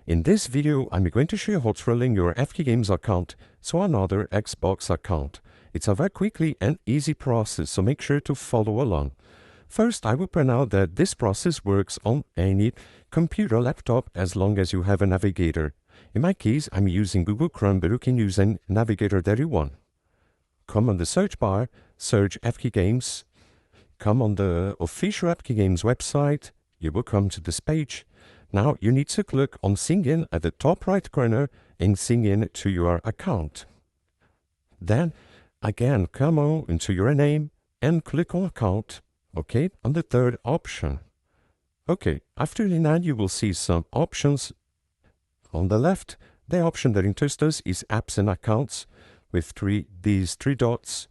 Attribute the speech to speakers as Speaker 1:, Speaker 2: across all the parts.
Speaker 1: In this video, I'm going to show you how to relink your FK Games account to another Xbox account. It's a very quickly and easy process, so make sure to follow along. First, I will point out that this process works on any computer laptop as long as you have a navigator. In my case, I'm using Google Chrome, but you can use any navigator that you want. Come on the search bar, search FK Games. Come on the official FK Games website. You will come to this page. Now you need to click on Sign In at the top right corner and sign in to your account. Then again, come on into your name and click on Account, okay, on the third option. Okay, after doing that, you will see some options. On the left, the option that interests us is Apps and Accounts with these three dots.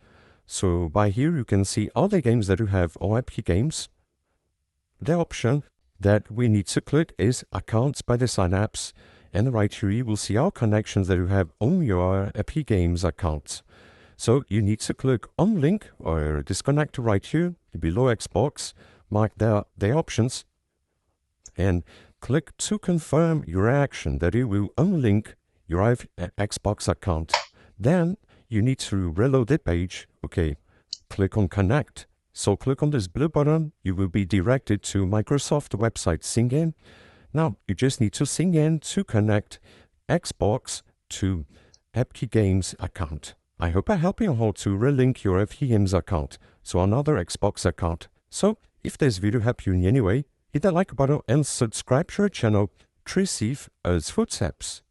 Speaker 1: So by here you can see all the games that you have on FK Games. The option that we need to click is Accounts by the Synapse, and right here you will see all connections that you have on your FK Games account. So you need to click on Link or Disconnect right here below Xbox, mark the options, and click to confirm your action that it will unlink your Xbox account. Then you need to reload the page. Okay, click on Connect. So click on this blue button, you will be directed to Microsoft website Sign In. Now you just need to sign in to connect Xbox to FK Games account. I hope I helped you how to relink your FK Games account to another Xbox account. So if this video helped you in any way, hit the like button and subscribe to our channel to receive us footsteps.